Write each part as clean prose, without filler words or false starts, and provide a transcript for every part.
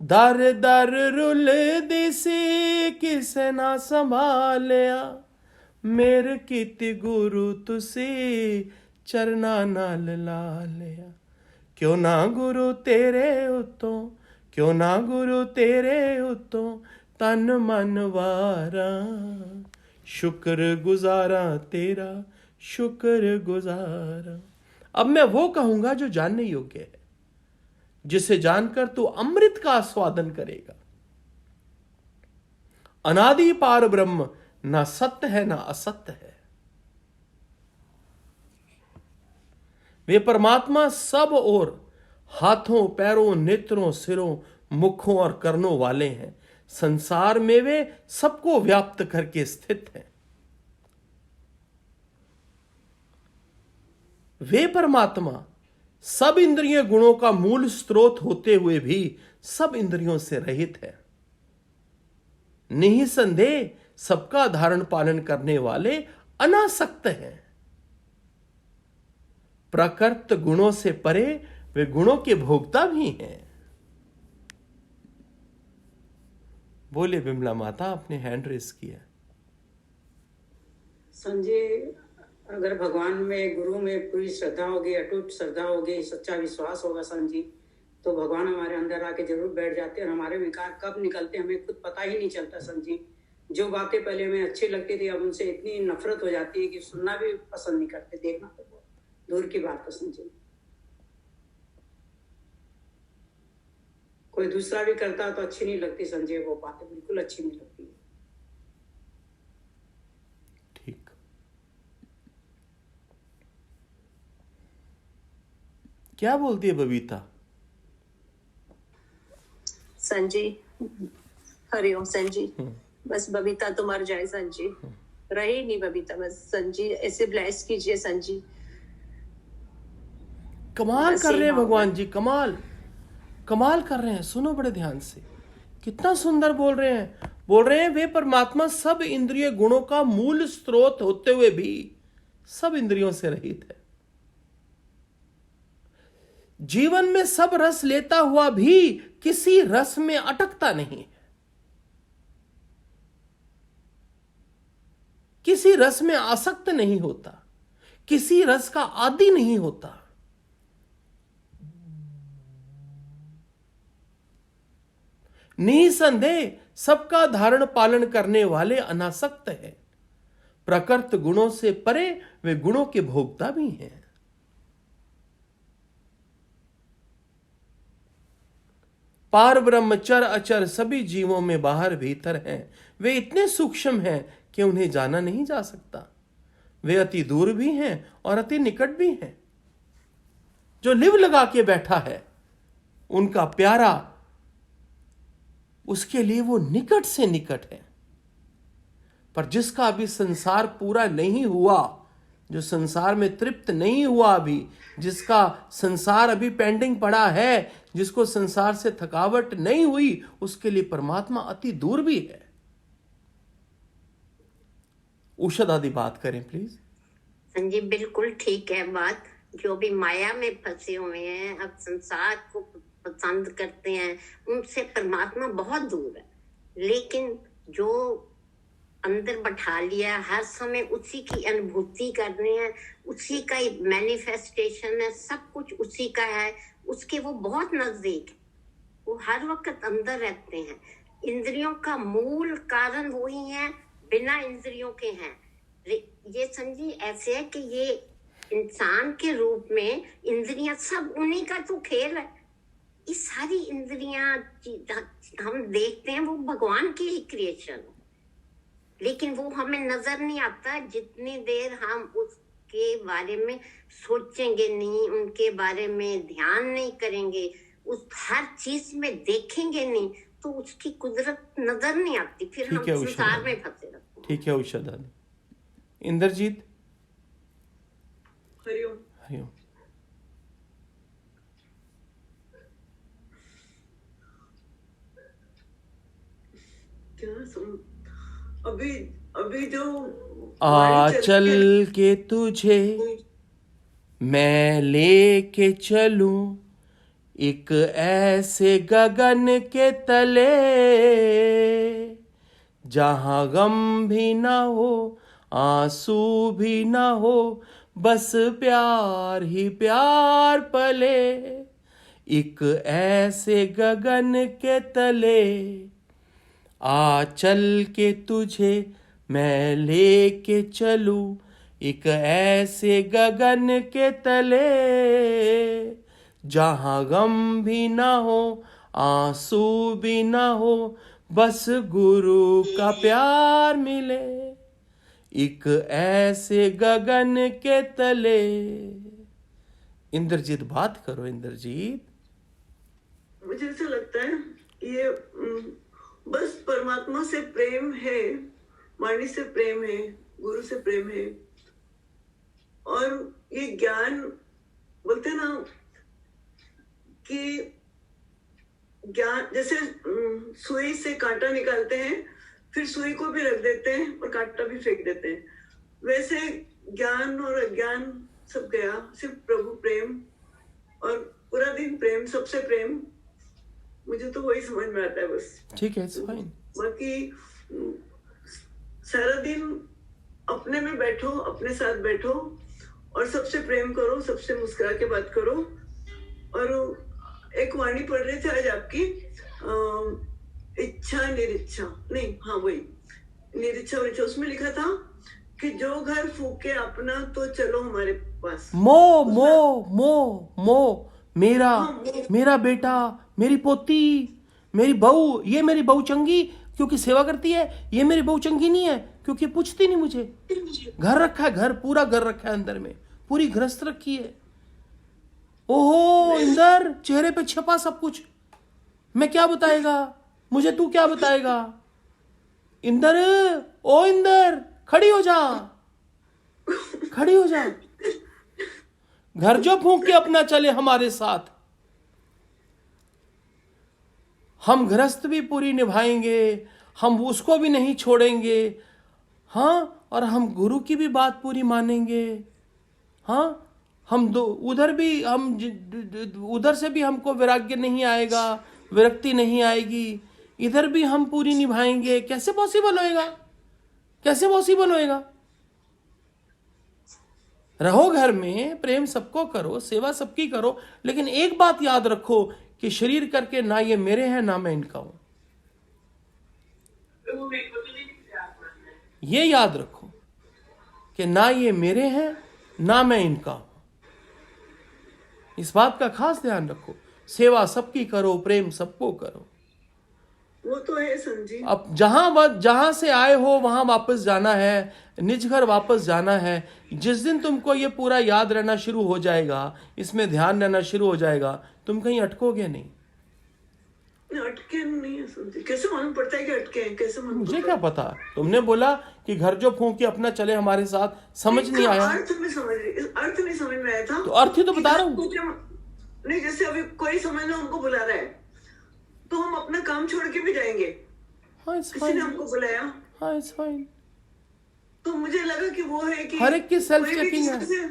दर दर rule दिसी किसे ना संभालिया, मेर कीती गुरु तुसी चरना नाल ला लिया। क्यों ना गुरु तेरे उतों, क्यों ना गुरु तेरे उतों तन मन वारा, शुक्र गुजारा तेरा शुक्र गुजारा। अब मैं वो कहूंगा जो जानने योग्य है, जिसे जानकर तू अमृत का आस्वादन करेगा। अनादि पार ब्रह्म ना सत्य है ना असत्य है। वे परमात्मा सब और हाथों पैरों नेत्रों सिरों मुखों और कर्णों वाले हैं। संसार में वे सबको व्याप्त करके स्थित हैं। वे परमात्मा सब इंद्रिय गुणों का मूल स्रोत होते हुए भी सब इंद्रियों से रहित है। निसंदेह सबका धारण पालन करने वाले अनासक्त हैं। प्रकृत गुणों से परे वे गुणों के भोक्ता भी हैं। बोले विमला माता, आपने हैंड रेस किया। संजय, अगर भगवान में गुरु में पूरी श्रद्धा होगी, अटूट श्रद्धा होगी, सच्चा विश्वास होगा संजय, तो भगवान हमारे अंदर आके जरूर बैठ जाते हैं। और हमारे विकार कब निकलते हमें खुद पता ही नहीं चलता संजय। जो बातें पहले हमें अच्छी लगती थी अब उनसे इतनी नफरत हो जाती है कि सुनना भी पसंद नहीं करते, देखना तो बहुत दूर की बात है संजय। कोई दूसरा भी करता तो अच्छी नहीं लगती संजय, वो बातें बिल्कुल अच्छी नहीं लगती। ठीक, क्या बोलती है बबीता? संजी, हरिओम संजी। बस बबीता तो मर जाए संजी, रही नहीं बबीता। बस संजी ऐसे ब्लेस कीजिए संजी। कमाल कर रहे हैं भगवान जी, कमाल कमाल कर रहे हैं। सुनो बड़े ध्यान से, कितना सुंदर बोल रहे हैं। बोल रहे हैं वे परमात्मा सब इंद्रिय गुणों का मूल स्रोत होते हुए भी सब इंद्रियों से रहित है। जीवन में सब रस लेता हुआ भी किसी रस में अटकता नहीं है, किसी रस में आसक्त नहीं होता, किसी रस का आदी नहीं होता। निसंदेह सबका धारण पालन करने वाले अनासक्त है। प्रकृत गुणों से परे वे गुणों के भोक्ता भी हैं। पार ब्रह्म चर अचर सभी जीवों में बाहर भीतर हैं। वे इतने सूक्ष्म हैं कि उन्हें जाना नहीं जा सकता। वे अति दूर भी हैं और अति निकट भी हैं। जो लिव लगा के बैठा है उनका प्यारा, उसके लिए वो निकट से निकट है। पर जिसका अभी संसार पूरा नहीं हुआ, जो संसार में तृप्त नहीं हुआ, अभी जिसका संसार अभी पेंडिंग पड़ा है, जिसको संसार से थकावट नहीं हुई, उसके लिए परमात्मा अति दूर भी है। उषद आदि बात करें प्लीज। संजय बिल्कुल ठीक है बात। जो भी माया में फंसे हुए हैं, अब संसार को पसंद करते हैं, उनसे परमात्मा बहुत दूर है। लेकिन जो अंदर बैठा लिया, हर समय उसी की अनुभूति कर रहे हैं, उसी का मैनिफेस्टेशन है, सब कुछ उसी का है, उसके वो बहुत नजदीक है। वो हर वक्त अंदर रहते हैं। इंद्रियों का मूल कारण वही है, बिना इंद्रियों के हैं। ये संजय ऐसे है कि ये इंसान के रूप में इंद्रियां सब उन्हीं का तो खेल है। ये सारी इंद्रियां हम देखते हैं वो भगवान की ही क्रिएशन है, लेकिन वो हमें नजर नहीं आता जितनी देर हम उसके बारे में सोचेंगे नहीं, उनके बारे में ध्यान नहीं करेंगे, उस हर चीज में देखेंगे नहीं, तो उसकी कुदरत नजर नहीं आती। फिर हम संसार में फंसे रहते हैं। ठीक है उषा। इंद्रजीत। हरिओम। हरिओम। क्या सुन अभी अभी जो चल के तुझे मैं लेके चलूं एक ऐसे गगन के तले जहां गम भी ना हो, आंसू भी ना हो, बस प्यार ही प्यार पले। एक ऐसे गगन के तले आ चल के तुझे मैं लेके चलूं, एक ऐसे गगन के तले जहां गम भी ना हो, आंसू भी ना हो, बस गुरु का प्यार मिले। एक ऐसे गगन के तले। इंद्रजीत बात करो इंद्रजीत। मुझे ऐसा लगता है ये बस परमात्मा से प्रेम है, वाणी से प्रेम है, गुरु से प्रेम है। और ये ज्ञान बोलते ना कि ज्ञान जैसे सुई से कांटा निकालते हैं, फिर सुई को भी रख देते हैं और कांटा भी फेंक देते हैं, वैसे ज्ञान और अज्ञान सब गया, सिर्फ प्रभु प्रेम और पूरा दिन प्रेम, सबसे प्रेम। मुझे तो वही समझ में आता है बस। ठीक है, फाइन। बाकी सारा दिन अपने में बैठो, अपने साथ बैठो और सबसे प्रेम करो, सबसे मुस्कुरा के बात करो। और एक वाणी पढ़ रहे थे आज आपकी, इच्छा निरिच्छा, नहीं हाँ वही निरिच्छा, उसमें लिखा था कि जो घर फूके अपना तो चलो हमारे पास। मो मो मो मो मेरा, मेरा बेटा, मेरी पोती, मेरी बहू, ये मेरी बहू चंगी क्योंकि सेवा करती है, ये मेरी बहू चंगी नहीं है क्योंकि पूछती नहीं मुझे। घर रखा है, घर पूरा घर रखा है, अंदर में पूरी गृहस्थ रखी है। ओहो इंदर, चेहरे पे छपा सब कुछ। मैं क्या बताएगा, मुझे तू क्या बताएगा। इंदर, ओ इंदर, खड़ी हो जा, खड़ी हो जा। घर जो फूंक के अपना चले हमारे साथ। हम गृहस्थ भी पूरी निभाएंगे, हम उसको भी नहीं छोड़ेंगे। हाँ, और हम गुरु की भी बात पूरी मानेंगे। हाँ, हम उधर भी, हम उधर से भी हमको वैराग्य नहीं आएगा, विरक्ति नहीं आएगी, इधर भी हम पूरी निभाएंगे। कैसे पॉसिबल होएगा, कैसे पॉसिबल होएगा। रहो घर में, प्रेम सबको करो, सेवा सबकी करो, लेकिन एक बात याद रखो कि शरीर करके ना ये मेरे हैं ना मैं इनका हूं। ये याद रखो कि ना ये मेरे हैं ना मैं इनका हूं। इस बात का खास ध्यान रखो। सेवा सबकी करो, प्रेम सबको करो। वो तो है संजी। अब जहां से आए हो वहां वापस जाना है, निज घर वापस जाना है। जिस दिन तुमको ये पूरा याद रहना शुरू हो जाएगा, इसमें ध्यान रहना शुरू हो जाएगा, तुम कहीं अटकोगे नहीं। अटके नहीं है संजी, कैसे मालूम पड़ता है कि अटके हैं, कैसे मालूम? मुझे क्या पता, तुमने बोला कि घर जो फूंक के अपना चले हमारे साथ, समझ नहीं आया। अर्थ नहीं समझ में आया था। तो अर्थ ही तो बता रहा हूँ। नहीं, जैसे अभी कोई समझ लो हमको बुला रहा है तो हम अपना काम छोड़ के भी जाएंगे। हाँ, इट्स किसी ने फाइन। हमको बुलाया। हाँ, इट्स फाइन। तो मुझे लगा कि वो है कि हर एक की सेल्फ चेकिंग है,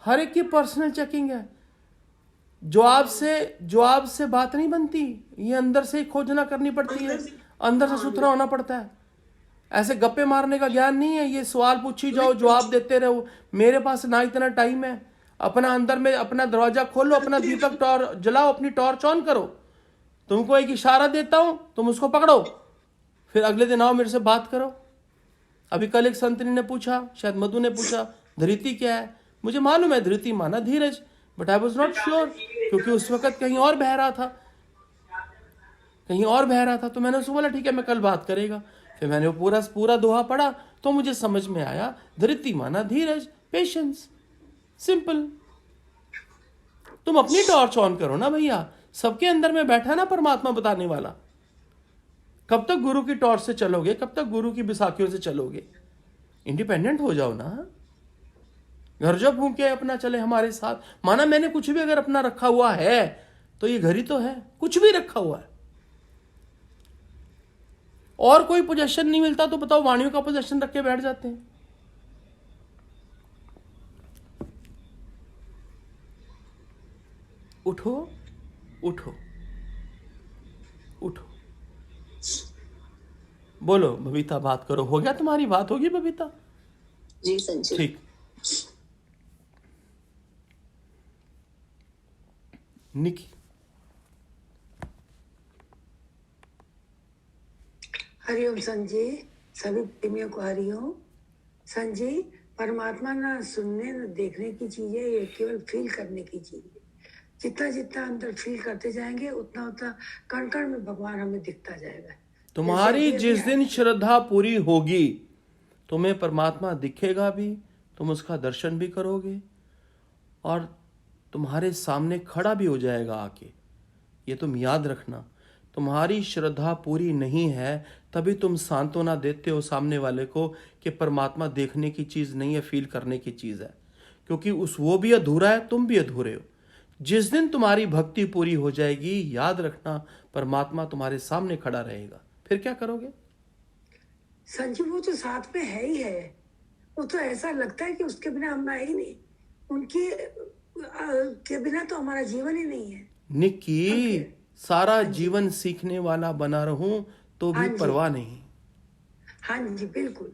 हर एक की पर्सनल चेकिंग है। जो आपसे बात नहीं बनती, ये अंदर से ही खोजना करनी पड़ती है, अंदर से सुथरा होना पड़ता है। ऐसे गप्पे मारने का ज्ञान नहीं है, ये सवाल पूछी जाओ, जवाब देते रहो। मेरे पास ना इतना टाइम है। अपना अंदर में अपना दरवाजा खोलो, अपना दीपक टॉर्च जलाओ, अपनी टॉर्च ऑन करो। तुमको एक इशारा देता हूं, तुम उसको पकड़ो, फिर अगले दिन आओ मेरे से बात करो। अभी कल एक संतनी ने पूछा, शायद मधु ने पूछा, धृति क्या है। मुझे मालूम है धृति माना Dheeraj, but I was not sure, क्योंकि उस वक्त कहीं और बह रहा था, कहीं और बह रहा था। तो मैंने उसको बोला ठीक है, मैं कल बात करेगा। फिर मैंने वो पूरा दोहा पढ़ा तो मुझे समझ में आया, धृति माना धीरज, पेशेंस, सिंपल। तुम अपनी टॉर्च ऑन करो ना भैया, सबके अंदर में बैठा ना परमात्मा बताने वाला। कब तक गुरु की टॉर्च से चलोगे, कब तक गुरु की बिसाखियों से चलोगे। इंडिपेंडेंट हो जाओ ना। घर जो फूंके अपना चले हमारे साथ। माना मैंने कुछ भी अगर अपना रखा हुआ है तो ये घर ही तो है, कुछ भी रखा हुआ है। और कोई पोजेशन नहीं मिलता तो बताओ, वाणियों का पोजेशन रख के बैठ जाते हैं। उठो, उठो उठो, बोलो बबीता, बात करो। हो गया, तुम्हारी बात होगी बबीता? जी संजय। ठीक। निकी। हरिओम संजय, सभी प्रेमियों को हरिओम। संजय, परमात्मा ना सुनने ना देखने की चीज है, ये केवल फील करने की चीज है। जितना जितना अंदर फील करते जाएंगे उतना उतना कण कण में भगवान हमें दिखता जाएगा। तुम्हारी जिस दिन श्रद्धा पूरी होगी, तुम्हें परमात्मा दिखेगा भी, तुम उसका दर्शन भी करोगे और तुम्हारे सामने खड़ा भी हो जाएगा आके। ये तुम याद रखना। तुम्हारी श्रद्धा पूरी नहीं है तभी तुम सांत्वना देते हो सामने वाले को कि परमात्मा देखने की चीज नहीं है, फील करने की चीज है, क्योंकि वो भी अधूरा है, तुम भी अधूरे हो। जिस दिन तुम्हारी भक्ति पूरी हो जाएगी, याद रखना परमात्मा तुम्हारे सामने खड़ा रहेगा। फिर क्या करोगे? संजय, वो तो साथ में है ही है। वो तो ऐसा लगता है कि उसके बिना हम है ही नहीं, उनके के बिना तो हमारा जीवन ही नहीं है। निक्की, सारा जीवन सीखने वाला बना रहूं तो भी परवाह नहीं। हाँ जी, बिल्कुल।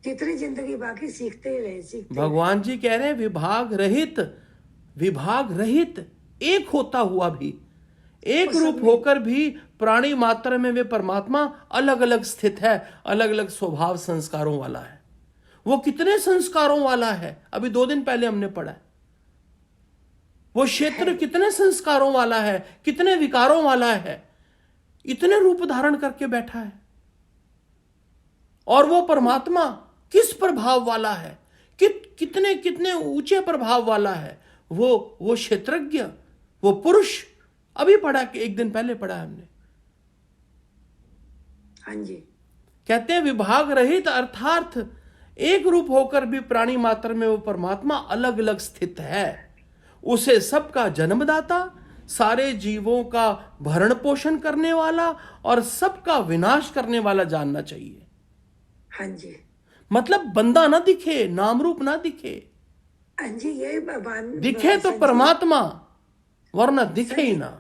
जितनी जिंदगी बाकी सीखते ही रहे, सीखते भगवान जी कह रहे हैं विभाग रहित एक होता हुआ भी, एक रूप होकर भी प्राणी मात्र में वे परमात्मा अलग अलग स्थित है, अलग अलग स्वभाव संस्कारों वाला है। वो कितने संस्कारों वाला है, अभी 2 दिन पहले हमने पढ़ा है। वो क्षेत्र कितने संस्कारों वाला है, कितने विकारों वाला है, इतने रूप धारण करके बैठा है। और वो परमात्मा किस प्रभाव वाला है, कितने कितने ऊंचे प्रभाव वाला है। वो क्षेत्रज्ञ, वो पुरुष, अभी पढ़ा, 1 दिन पहले पढ़ा हमने। हाँ जी। कहते हैं विभाग रहित अर्थात एक रूप होकर भी प्राणी मात्र में वो परमात्मा अलग अलग स्थित है। उसे सबका जन्मदाता, सारे जीवों का भरण पोषण करने वाला और सबका विनाश करने वाला जानना चाहिए। हाँ जी। मतलब बंदा ना दिखे, नाम रूप ना दिखे। हाँ जी, यही भगवान दिखे तो परमात्मा, वरना दिखे ही ना।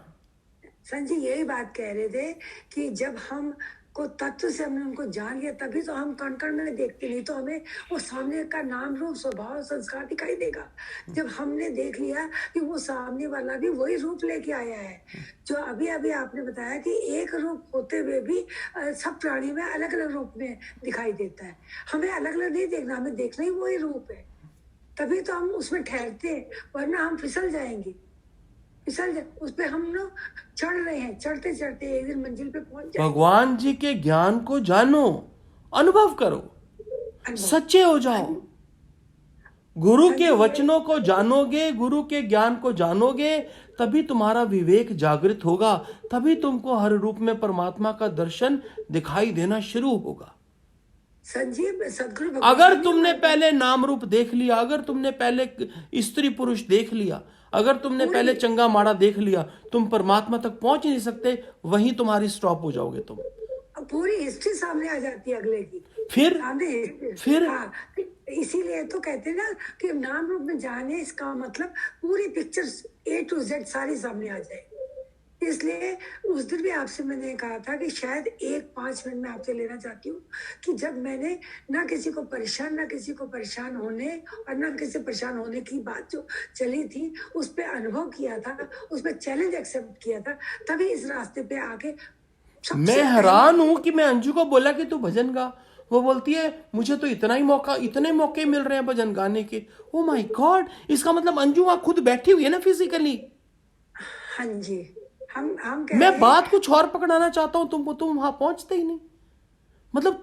संजय, यही बात कह रहे थे कि जब हम को तत्व से हमने उनको जान लिया तभी तो हम कण कण में देखते, नहीं तो हमें वो सामने का नाम रूप स्वभाव संस्कार दिखाई देगा। जब हमने देख लिया कि वो सामने वाला भी वही रूप लेके आया है, जो अभी अभी आपने बताया कि एक रूप होते हुए भी सब प्राणी में अलग अलग रूप में दिखाई देता है। हमें अलग अलग नहीं देखना, हमें देखना ही वही रूप है, तभी तो हम उसमें ठहरते हैं, वरना हम फिसल जाएंगे। उस पे हम लोग चढ़ रहे हैं, चढ़ते चढ़ते एक दिन मंजिल पे पहुंच जाएंगे। भगवान जी के ज्ञान को जानो, अनुभव करो, सच्चे हो जाओ। गुरु के वचनों को जानोगे, गुरु के ज्ञान को जानोगे, तभी तुम्हारा विवेक जागृत होगा, तभी तुमको हर रूप में परमात्मा का दर्शन दिखाई देना शुरू होगा। संजीव सदगुरु, अगर तुमने पहले नाम रूप देख लिया, अगर तुमने पहले स्त्री पुरुष देख लिया, अगर तुमने पहले चंगा माड़ा देख लिया, तुम परमात्मा तक पहुंच ही नहीं सकते, वहीं तुम्हारी स्टॉप हो जाओगे तुम। पूरी हिस्ट्री सामने आ जाती है अगले की, फिर हाँ, इसीलिए तो कहते हैं ना कि नाम रूप में जाने, इसका मतलब पूरी पिक्चर A to Z सारी सामने आ जाएगी। इसलिए उस दिन भी आपसे मैंने कहा था कि शायद 1-5 मिनट में आपसे लेना चाहती हूँ कि जब मैंने ना किसी को परेशान होने और ना किसी परेशान होने की बात जो चली थी उस पर अनुभव किया था, उस पर चैलेंज एक्सेप्ट किया था, तभी इस रास्ते पे आके मैं हैरान हूं कि मैं अंजू को बोला कि तू भजन गा, वो बोलती है मुझे तो इतने मौके मिल रहे हैं भजन गाने के। ओ माय गॉड, इसका मतलब अंजू वहां खुद बैठी हुई है ना फिजिकली। हाँ जी, हम मैं बात कुछ और पकड़ाना चाहता हूं तुमको, तुम वहां पहुंचते ही नहीं। मतलब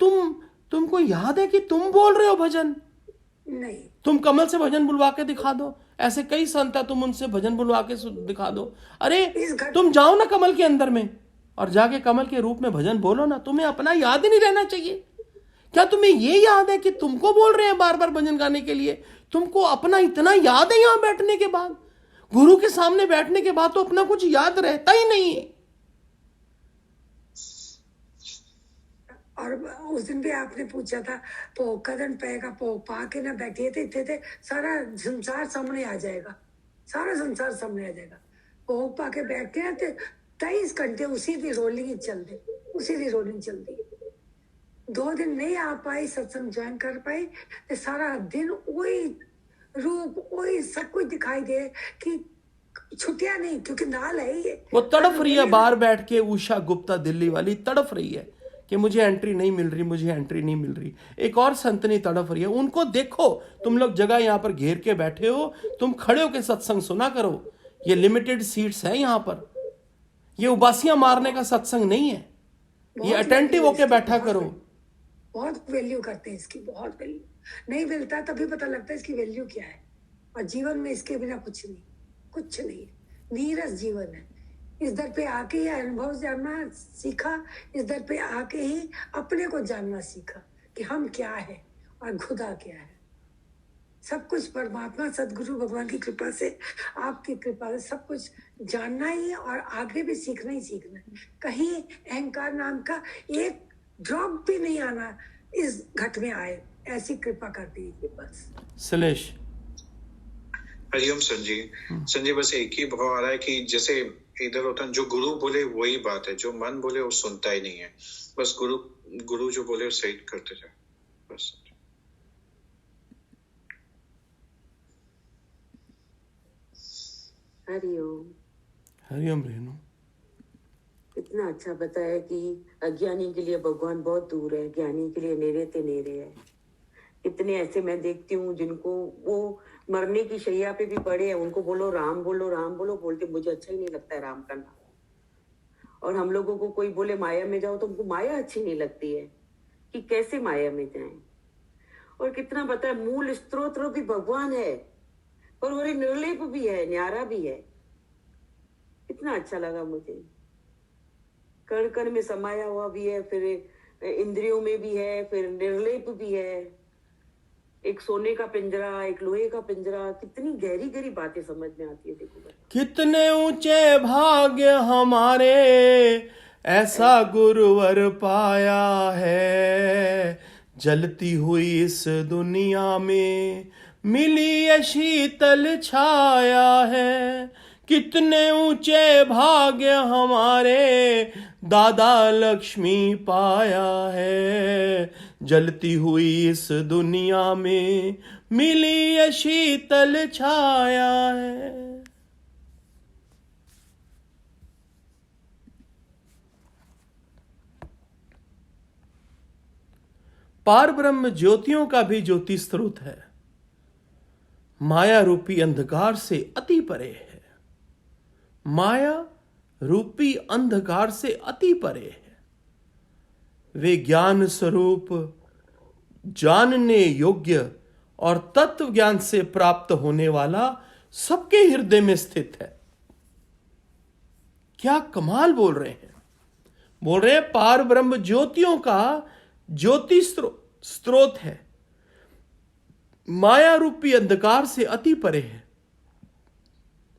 तुमको याद है कि तुम बोल रहे हो भजन? नहीं। तुम कमल से भजन बुलवा के दिखा दो, ऐसे कई संत है, तुम उनसे भजन बुलवा के दिखा दो। अरे तुम जाओ ना कमल के अंदर में और जाके कमल के रूप में भजन बोलो ना। तुम्हें अपना याद ही नहीं रहना चाहिए क्या? तुम्हें ये याद है कि तुमको बोल रहे हैं बार बार भजन गाने के लिए? तुमको अपना इतना याद है यहां बैठने के बाद? गुरु के सामने बैठने के बाद तो अपना कुछ याद रहता ही नहीं है। और उस दिन भी आपने पूछा था कदम पैगा पा के ना बैठिए थे, सारा संसार सामने आ जाएगा, सारा संसार सामने आ जाएगा। भोग पा के बैठते हैं तो 23 घंटे उसी दी रोलिंग ही चलते, उसी दी रोलिंग चलती। 2 दिन नहीं आ पाई, सत्संग ज्वाइन कर पाई तो सारा दिन वही रूप, वही सब कुछ दिखाई दे कि छुट्टियां नहीं, क्योंकि नाल है ये। वो तड़फ रही है बाहर बैठ के, उषा गुप्ता दिल्ली वाली तड़फ रही है कि मुझे एंट्री नहीं मिल रही, मुझे एंट्री नहीं मिल रही। एक और संतनी तड़फ रही है, उनको देखो। तुम लोग जगह यहाँ पर घेर के बैठे हो, तुम खड़े होकर सत्संग सुना करो। ये लिमिटेड सीट्स है यहाँ पर, ये उबासियां मारने का सत्संग नहीं है। ये अटेंटिव होके बैठा करो। बहुत वैल्यू करते हैं इसकी, बहुत वैल्यू। नहीं मिलता तभी पता लगता है इसकी वैल्यू क्या है। और जीवन में इसके बिना कुछ नहीं, कुछ नहीं, नीरस जीवन है। इस दर पे आके ही अनुभव जानना सीखा, इस दर पे आके ही अपने को जानना सीखा कि हम क्या है और खुदा क्या है। सब कुछ परमात्मा सदगुरु भगवान की कृपा से, आपकी कृपा से सब कुछ जानना ही है और आगे भी सीखना ही सीखना है। कहीं अहंकार नाम का एक ड्रॉप भी नहीं आना इस घट में आए, ऐसी कृपा कर दीजिए बस। सलेश। हरिओम संजी। संजी बस एक ही भाव आ रहा है कि जैसे इधर होता है, जो गुरु बोले वही बात है, जो मन बोले वो सुनता ही नहीं है। बस गुरु जो बोले वो सही करते जाए बस। हरिओम। हरिओम रेणु। इतना अच्छा बताया कि अज्ञानी के लिए भगवान बहुत दूर है, ज्ञानी के लिए नेरे ते नेरे है। कितने ऐसे मैं देखती हूँ जिनको वो मरने की शैया पे भी पड़े हैं, उनको बोलो राम बोलो, राम बोलो, बोलते मुझे अच्छा ही नहीं लगता है राम का नाम। और हम लोगों को कोई बोले माया में जाओ तो उनको माया अच्छी नहीं लगती है कि कैसे माया में जाएं। और कितना पता है मूल स्त्रोत भी भगवान है, पर वो निर्लेप भी है, न्यारा भी है। कितना अच्छा लगा मुझे। कण कण में समाया हुआ भी है, फिर इंद्रियों में भी है, फिर निर्लेप भी है। एक सोने का पिंजरा, एक लोहे का पिंजरा। कितनी गहरी गहरी बातें समझ में आती है। देखो कितने ऊंचे भाग्य हमारे, ऐसा गुरुवर पाया है। जलती हुई इस दुनिया में मिली ये शीतल छाया है। कितने ऊंचे भाग्य हमारे, दादा लक्ष्मी पाया है। जलती हुई इस दुनिया में मिली ये शीतल छाया है। पार ब्रह्म ज्योतियों का भी ज्योति स्रोत है, माया रूपी अंधकार से अति परे है। माया रूपी अंधकार से अति परे है। वे ज्ञान स्वरूप, जानने योग्य और तत्व ज्ञान से प्राप्त होने वाला सबके हृदय में स्थित है। क्या कमाल बोल रहे हैं। बोल रहे हैं पार ब्रह्म ज्योतियों का ज्योति स्रोत है, माया रूपी अंधकार से अति परे है।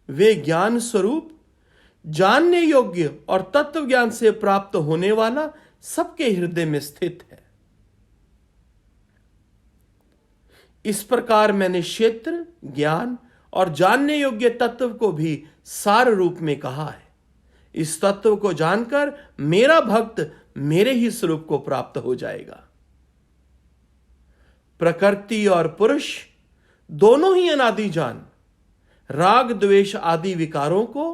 वे ज्ञान स्वरूप, जानने योग्य और तत्व ज्ञान से प्राप्त होने वाला सबके हृदय में स्थित है। इस प्रकार मैंने क्षेत्र, ज्ञान और जानने योग्य तत्व को भी सार रूप में कहा है। इस तत्व को जानकर मेरा भक्त मेरे ही स्वरूप को प्राप्त हो जाएगा। प्रकृति और पुरुष दोनों ही अनादि जान, राग द्वेष आदि विकारों को,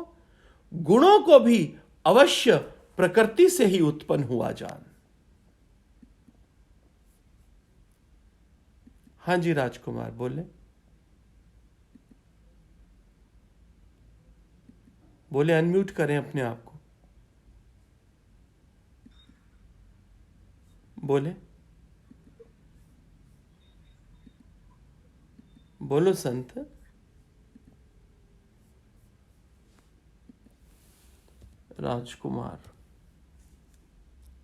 गुणों को भी अवश्य प्रकृति से ही उत्पन्न हुआ जान। हां जी राजकुमार बोले, बोले अनम्यूट करें अपने आप को। बोले, बोलो संत। राजकुमार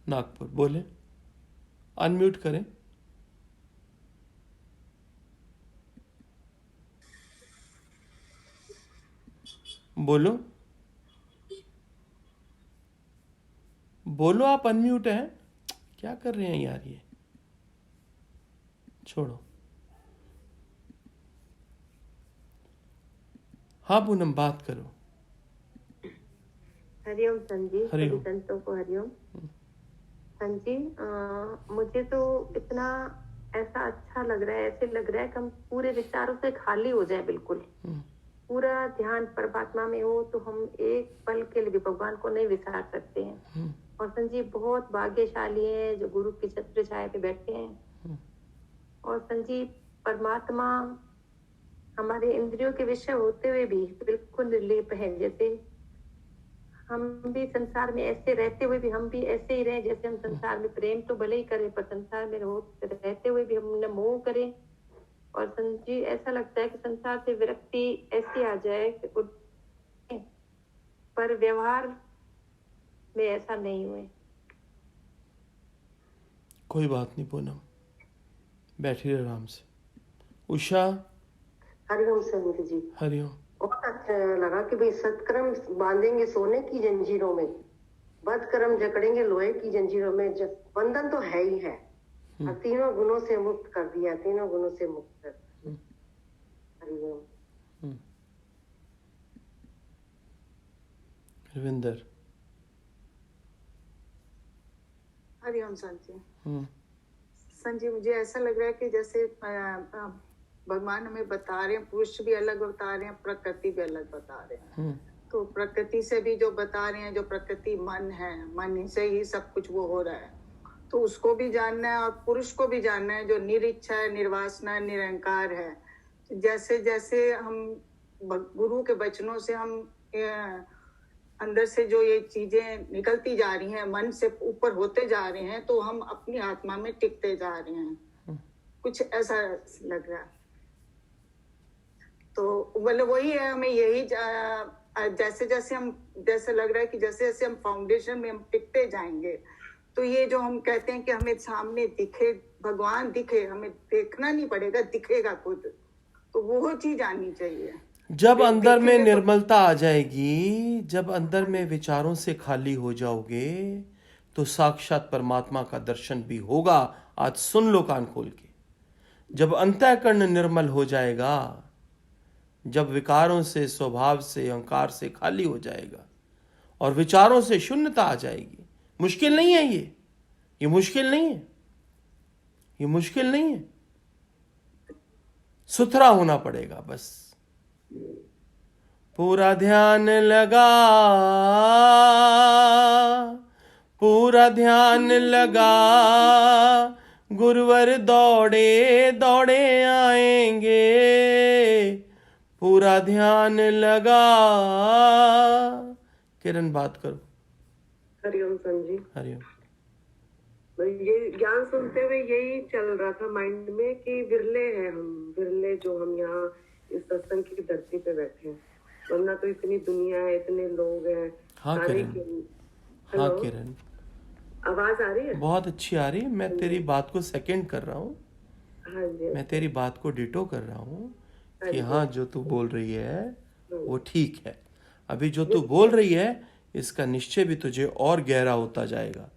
नागपुर बोले, अनम्यूट करें। बोलो, बोलो, आप अनम्यूट हैं। क्या कर रहे हैं यार ये, छोड़ो। हाँ पूनम बात करो। हरिओम संजी, हरिओम। सभी संतों को हरिओम। संजी, मुझे तो इतना ऐसा अच्छा लग रहा है, ऐसे लग रहा है कि हम पूरे विचारों से खाली हो जाए, बिल्कुल पूरा ध्यान परमात्मा में हो, तो हम एक पल के लिए भी भगवान को नहीं विसार सकते हैं। और संजी बहुत भाग्यशाली हैं जो गुरु की छत्र छाया पे बैठे हैं। और संजी परमात्मा हमारे इंद्रियों के विषय होते हुए भी बिल्कुल निर्लेप है। जैसे हम भी संसार में ऐसे रहते हुए भी हम भी ऐसे ही रहे, जैसे हम संसार में प्रेम तो भले ही करें, पर संसार में रहते हुए भी हम न मोह करें। और संजी ऐसा लगता है कि संसार से विरक्ति ऐसी आ जाए कि पर व्यवहार में ऐसा नहीं हुए। कोई बात नहीं पूनम, बैठिए आराम से। उषा। हरिओम संत जी। हरिओम। बहुत अच्छा लगा कि भाई सत्कर्म बांधेंगे सोने की जंजीरों में, बदकर्म जकड़ेंगे लोहे की जंजीरों में। बंधन तो है ही है, और तीनों गुणों से मुक्त कर दिया, तीनों गुणों से मुक्त कर दिया। हरिओम। रविंदर। हरिओम संत जी। संत जी, मुझे ऐसा लग रहा है कि जैसे भगवान हमें बता रहे हैं, पुरुष भी अलग बता रहे हैं, प्रकृति भी अलग बता रहे हैं। तो प्रकृति से भी जो बता रहे हैं, जो प्रकृति मन है, मन से ही सब कुछ वो हो रहा है, तो उसको भी जानना है। और पुरुष को भी जानना है जो निरिच्छा है, निर्वासना, निरंकार है। तो जैसे जैसे हम गुरु के वचनों से हम अंदर से जो ये चीजें निकलती जा रही हैं, मन से ऊपर होते जा रहे हैं, तो हम अपनी आत्मा में टिकते जा रहे हैं। कुछ ऐसा लग रहा है। तो मतलब वही है, हमें यही जैसे जैसे हम, जैसे लग रहा है कि जैसे जैसे हम फाउंडेशन में हम टिकते जाएंगे, तो ये जो हम कहते हैं कि हमें सामने दिखे, भगवान दिखे, हमें देखना नहीं पड़ेगा, दिखेगा खुद, तो वो चीज आनी चाहिए। जब अंदर में निर्मलता आ जाएगी, जब अंदर में विचारों से खाली हो जाओगे, तो साक्षात परमात्मा का दर्शन भी होगा। आज सुन लो कान खोल के। जब अंतःकरण निर्मल हो जाएगा, जब विकारों से, स्वभाव से, अहंकार से खाली हो जाएगा और विचारों से शून्यता आ जाएगी। मुश्किल नहीं है ये मुश्किल नहीं है, ये मुश्किल नहीं है। सुथरा होना पड़ेगा बस। पूरा ध्यान लगा, पूरा ध्यान लगा, गुरुवर दौड़े दौड़े आएंगे। पूरा ध्यान लगा। किरण बात करो। हरिओम संत जी। हरिओम। ये ज्ञान सुनते हुए यही चल रहा था माइंड में कि विरले हैं हम, विरले जो हम यहाँ इस सत्संग की धरती पे बैठे हैं, वरना तो इतनी दुनिया है, इतने लोग हैं। हाँ किरण। हाँ किरण, आवाज आ रही है? बहुत अच्छी आ रही है। मैं तेरी बात को सेकंड कर रहा हूँ। हाँ जी। मैं तेरी बात को डिटो कर रहा हूँ कि हाँ जो तू बोल रही है वो ठीक है। अभी जो तू बोल रही है इसका निश्चय भी तुझे और गहरा होता जाएगा।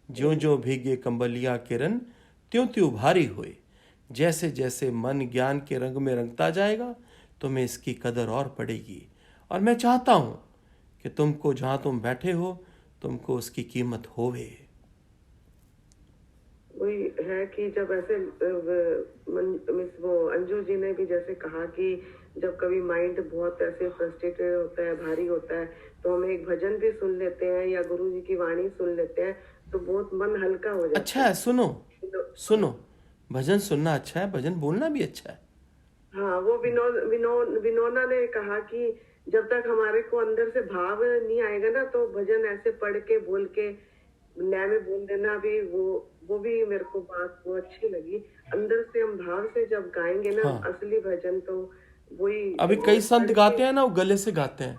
ज्यों ज्यों भीगे कंबलिया किरण, त्यों त्यों भारी हुए। जैसे जैसे मन ज्ञान के रंग में रंगता जाएगा, तुम्हें इसकी कदर और पड़ेगी। और मैं चाहता हूँ कि तुमको जहाँ तुम बैठे हो, तुमको उसकी कीमत होवे। वही है कि जब ऐसे वो अंजू जी ने भी जैसे कहा कि जब कभी माइंड बहुत ऐसे फ्रस्ट्रेटेड होता है, भारी होता है, तो हम एक भजन भी सुन लेते हैं या गुरु जी की वाणी सुन लेते हैं, तो बहुत मन हल्का हो जाता है। अच्छा है, सुनो भजन सुनना अच्छा है, भजन बोलना भी अच्छा है। हाँ, वो विनोना ने कहा कि जब तक हमारे को अंदर से भाव नहीं आएगा ना, तो भजन ऐसे पढ़ के बोल के लय में बोल देना भी, वो भी मेरे को बात वो अच्छी लगी। अंदर से हम भाव से जब गाएंगे ना, हाँ। असली भजन तो वही। अभी कई संत गाते हैं ना, वो गले से गाते हैं।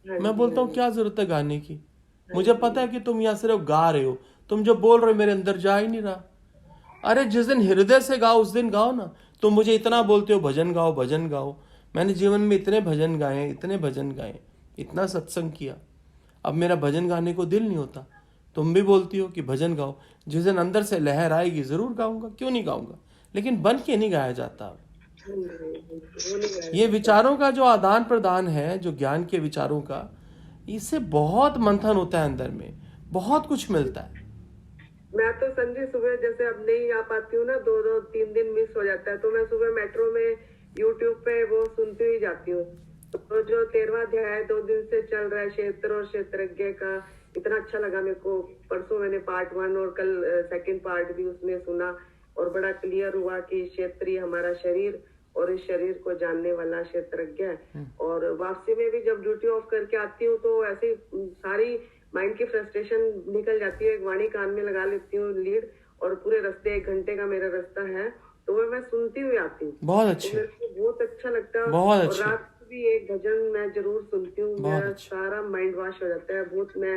हाँ, मैं बोलता हूँ क्या जरूरत है गाने की। मुझे पता है कि तुम यहाँ सिर्फ गा रहे हो, तुम जो बोल रहे हो मेरे अंदर जा ही नहीं रहा। अरे जिस दिन हृदय से गाओ उस दिन गाओ ना। तुम मुझे इतना बोलते हो भजन गाओ भजन गाओ। मैंने जीवन में इतने भजन गाए, इतने भजन गाए, इतना सत्संग किया, अब मेरा भजन गाने को दिल नहीं होता। तुम भी बोलती हो कि भजन गाओ। जिस दिन अंदर से लहर आएगी जरूर गाऊंगा, क्यों नहीं गाऊंगा, लेकिन बन के नहीं गाया जाता। ये विचारों का जो आदान प्रदान है, जो ज्ञान के विचारों का, इससे बहुत मंथन होता है अंदर में, बहुत कुछ मिलता है। मैं तो संजय सुबह जैसे अब नहीं आ पाती हूँ ना, 2-3 दिन मिस हो जाता है, तो मैं सुबह मेट्रो में यूट्यूब पे वो सुनती ही जाती हूँ। तो जो 13वां अध्याय 2 दिन से चल रहा है क्षेत्र और क्षेत्रज्ञ का, इतना अच्छा लगा मेरे को। परसों मैंने पार्ट 1 और कल सेकंड पार्ट भी उसमें सुना, और बड़ा क्लियर हुआ कि क्षेत्रीय हमारा शरीर और इस शरीर को जानने वाला क्षेत्रज्ञ है। और वापसी में भी जब ड्यूटी ऑफ करके आती हूँ तो ऐसे सारी माइंड की फ्रस्ट्रेशन निकल जाती है, एक वाणी कान में लगा लेती हूँ लीड, और पूरे रास्ते 1 घंटे का मेरा रास्ता है, तो वो मैं सुनती हुई आती हूँ। बहुत तो अच्छे, मेरे को बहुत अच्छा लगता है। बहुत और अच्छे। रात को भी एक भजन मैं जरूर सुनती हूँ, बहुत मेरा अच्छे। सारा माइंड वॉश हो जाता है। बहुत मैं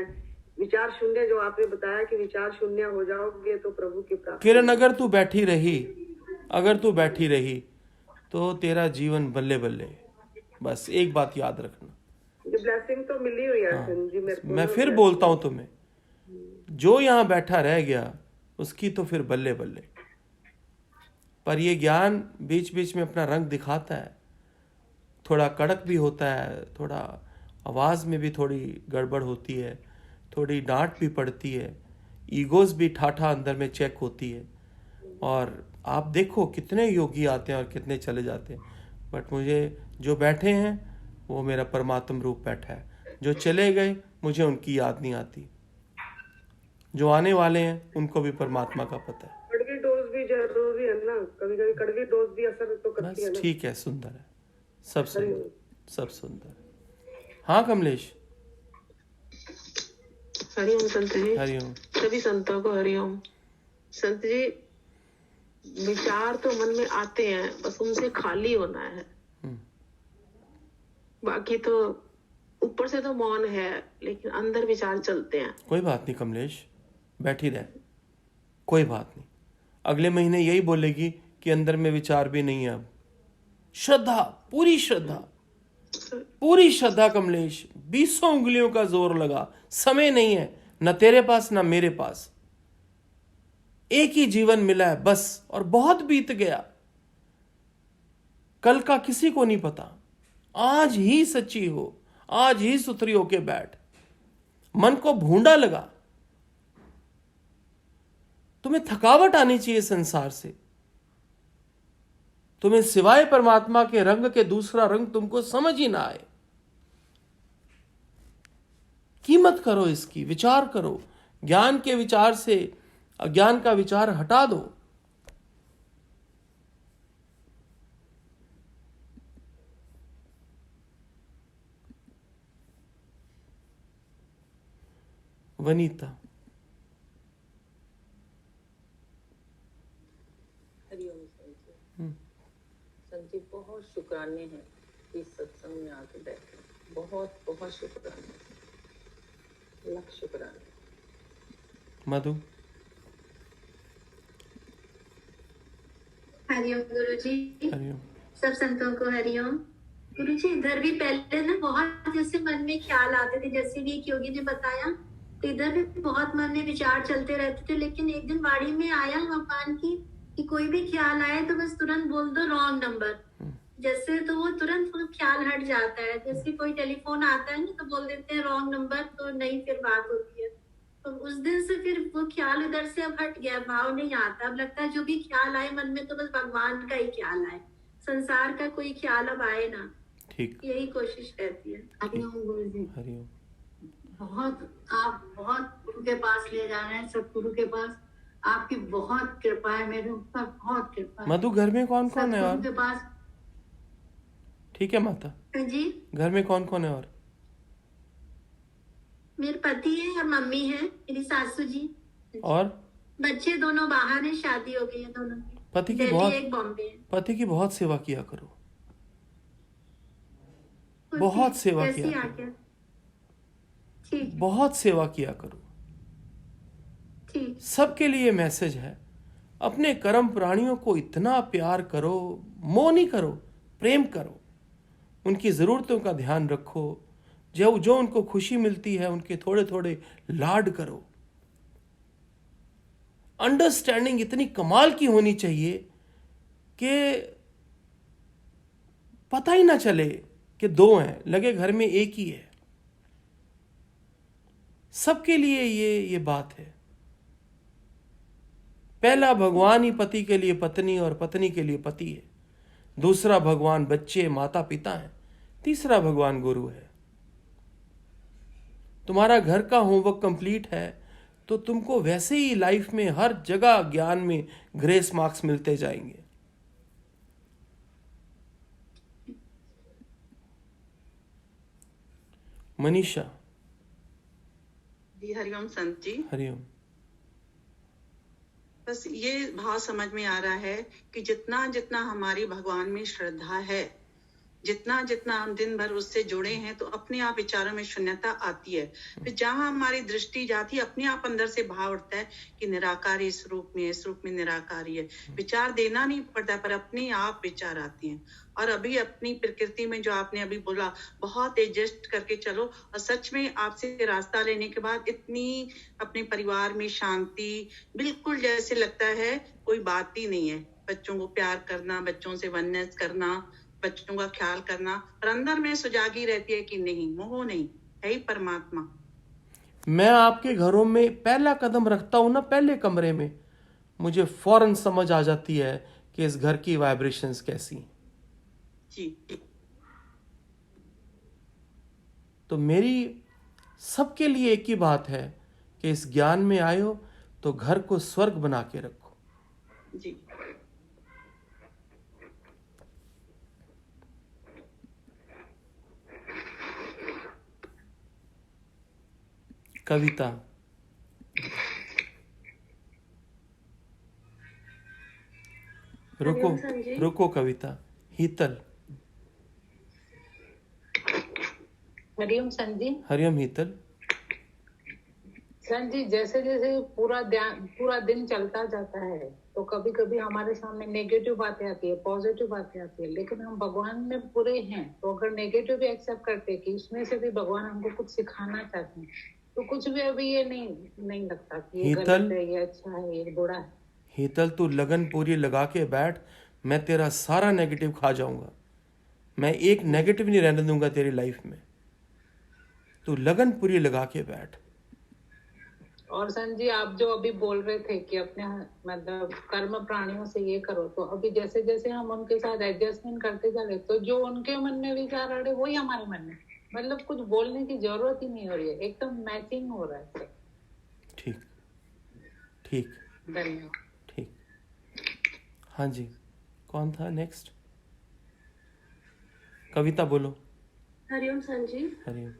विचार शून्य, जो आपने बताया कि विचार शून्य हो जाओगे तो प्रभु की प्राप्ति। किरण, अगर तू बैठी रही तो तेरा जीवन बल्ले बल्ले। बस एक बात याद रखना, ये ब्लेसिंग तो मिली हुई है जी मेरे को। मैं फिर बोलता हूं तुम्हें, जो यहां बैठा रह गया उसकी तो फिर बल्ले बल्ले। पर ये ज्ञान बीच बीच में अपना रंग दिखाता है, थोड़ा कड़क भी होता है, थोड़ा आवाज में भी थोड़ी गड़बड़ होती है, थोड़ी डांट भी पड़ती है, ईगोज भी ठाठा अंदर में चेक होती है। और आप देखो कितने योगी आते हैं और कितने चले जाते हैं, बट मुझे जो बैठे हैं वो मेरा परमात्म रूप बैठा है। जो चले गए मुझे उनकी याद नहीं आती, जो आने वाले हैं उनको भी परमात्मा का पता है। कड़वी डोज भी जरूरी है ना, कभी कभी कड़वी डोज भी असर तो करती है बस ना। ठीक है, सुंदर है, सब सुंदर, सब सुंदर। हाँ कमलेश। हरिओम संत जी। हरिओम। सभी संतों को हरिओम। संत जी, विचार तो मन में आते हैं, बस उनसे खाली होना है। बाकी तो ऊपर से तो मौन है, लेकिन अंदर विचार चलते हैं। कोई बात नहीं कमलेश, बैठी रह, कोई बात नहीं। अगले महीने यही बोलेगी कि अंदर में विचार भी नहीं है। अब श्रद्धा, पूरी श्रद्धा कमलेश, 20 उंगलियों का जोर लगा, समय नहीं है, न तेरे पास न मेरे पास। एक ही जीवन मिला है बस, और बहुत बीत गया, कल का किसी को नहीं पता। आज ही सच्ची हो, आज ही सुथरी होके बैठ। मन को भूंडा लगा, तुम्हें थकावट आनी चाहिए संसार से। तुम्हें सिवाय परमात्मा के रंग के दूसरा रंग तुमको समझ ही ना आए। कीमत करो इसकी, विचार करो, ज्ञान के विचार से अज्ञान का विचार हटा दो। वनीता। हरिओम संत जी, बहुत शुक्राने हैं इस सत्संग में आके बैठे, बहुत बहुत शुक्राने, लाख शुक्राने। मधु। हरिओम गुरुजी। हरिओम। सब संतों को हरिओम। गुरुजी, इधर भी पहले ना बहुत जैसे मन में ख्याल आते थे, जैसे भी एक योगी ने बताया, तो इधर भी बहुत मन में विचार चलते रहते थे। लेकिन एक दिन वाणी में आया भगवान की कि कोई भी ख्याल आए तो बस तुरंत बोल दो रॉन्ग नंबर, जैसे तो वो तुरंत वो ख्याल हट जाता है। जैसे कोई टेलीफोन आता है ना तो बोल देते हैं रॉन्ग नंबर, तो नहीं फिर बात होती है। तो उस दिन से फिर वो ख्याल इधर से अब हट गया, भाव नहीं आता। अब लगता है जो भी ख्याल आए मन में तो बस भगवान का ही ख्याल आए, संसार का कोई ख्याल अब आए ना। ठीक, यही कोशिश रहती है। हरिओम गुरुजी। हरिओम। आप बहुत गुरु के पास ले जा रहे हैं, सतगुरु के पास। आपकी बहुत कृपा है मेरे ऊपर, बहुत कृपा है। मधु, घर में कौन कौन है? और के पास। ठीक है माता जी, घर में कौन कौन है? और मेरे पति है और मम्मी है, मेरी सासू जी, और बच्चे दोनों बाहर हैं, शादी हो गई है दोनों की। पति की दिल्ली, बहुत एक बॉम्बे है। पति की बहुत सेवा किया करो, बहुत सेवा कैसी किया आ करो, गया? ठीक बहुत सेवा किया करो। ठीक। सबके लिए मैसेज है, अपने कर्म प्राणियों को इतना प्यार करो, मोह नहीं करो, प्रेम करो, उनकी जरूरतों का ध्यान रखो, जो उनको खुशी मिलती है उनके थोड़े थोड़े लाड करो। अंडरस्टैंडिंग इतनी कमाल की होनी चाहिए कि पता ही ना चले कि दो हैं, लगे घर में एक ही है। सबके लिए ये बात है। पहला भगवान ही पति के लिए पत्नी और पत्नी के लिए पति है। दूसरा भगवान बच्चे माता पिता है। तीसरा भगवान गुरु है। तुम्हारा घर का होमवर्क कंप्लीट है तो तुमको वैसे ही लाइफ में हर जगह ज्ञान में ग्रेस मार्क्स मिलते जाएंगे। मनीषा। जी हरिओम संत जी। हरिओम। बस ये भाव समझ में आ रहा है कि जितना जितना हमारी भगवान में श्रद्धा है, जितना जितना हम दिन भर उससे जुड़े हैं, तो अपने आप विचारों में शून्यता आती है। फिर जहां हमारी दृष्टि जाती है, अपने आप अंदर से भाव उठता है कि निराकारी इस रूप में, इस रूप में निराकारी है। विचार देना नहीं पड़ता, पर अपने आप विचार आती हैं। और अभी अपनी प्रकृति में जो आपने अभी बोला, बहुत एडजस्ट करके चलो। और सच में आपसे रास्ता लेने के बाद इतनी अपने परिवार में शांति, बिल्कुल जैसे लगता है कोई बात ही नहीं है। बच्चों को प्यार करना, बच्चों से वननेस करना, बच्चों का ख्याल करना, पर अंदर में सुजागी रहती है कि नहीं, मोह नहीं है ही परमात्मा। मैं आपके घरों में पहला कदम रखता हूं ना, पहले कमरे में, मुझे फौरन समझ आ जाती है कि इस घर की वाइब्रेशंस कैसी हैं। जी। तो मेरी सबके लिए एक ही बात है कि इस ज्ञान में आए हो तो घर को स्वर्ग बना के रखो। जी। कविता। रुको रुको कविता। हीतल। हरिओम संत जी। हरिओम हीतल। संत जी, जैसे जैसे पूरा दिन चलता जाता है तो कभी कभी हमारे सामने नेगेटिव बातें आती है, पॉजिटिव बातें आती है, लेकिन हम भगवान में पूरे हैं तो अगर नेगेटिव भी एक्सेप्ट करते हैं कि उसमें से भी भगवान हमको कुछ सिखाना चाहते हैं, तो कुछ भी अभी ये नहीं लगता कि ये गलत है, ये अच्छा है, ये बुरा है। हीतल, तू लगन पूरी लगा के बैठ, मैं तेरा सारा नेगेटिव खा जाऊंगा। मैं एक नेगेटिव नहीं रहने दूंगा तेरी लाइफ में। तू लगन पूरी लगा के बैठ। और संत जी, आप जो अभी बोल रहे थे कि अपने मतलब कर्म प्राणियों से ये करो, तो अभी जैसे जैसे हम उनके साथ एडजस्टमेंट करते जा रहे, तो जो उनके मन में विचार आ रहे वही हमारे मन में, मतलब कुछ बोलने की जरूरत ही नहीं हो रही है, एकदम मैचिंग हो रहा है। ठीक ठीक, धन्यवाद। ठीक। हाँ जी, कौन था नेक्स्ट? कविता बोलो। हरिओम संजी। हरिओम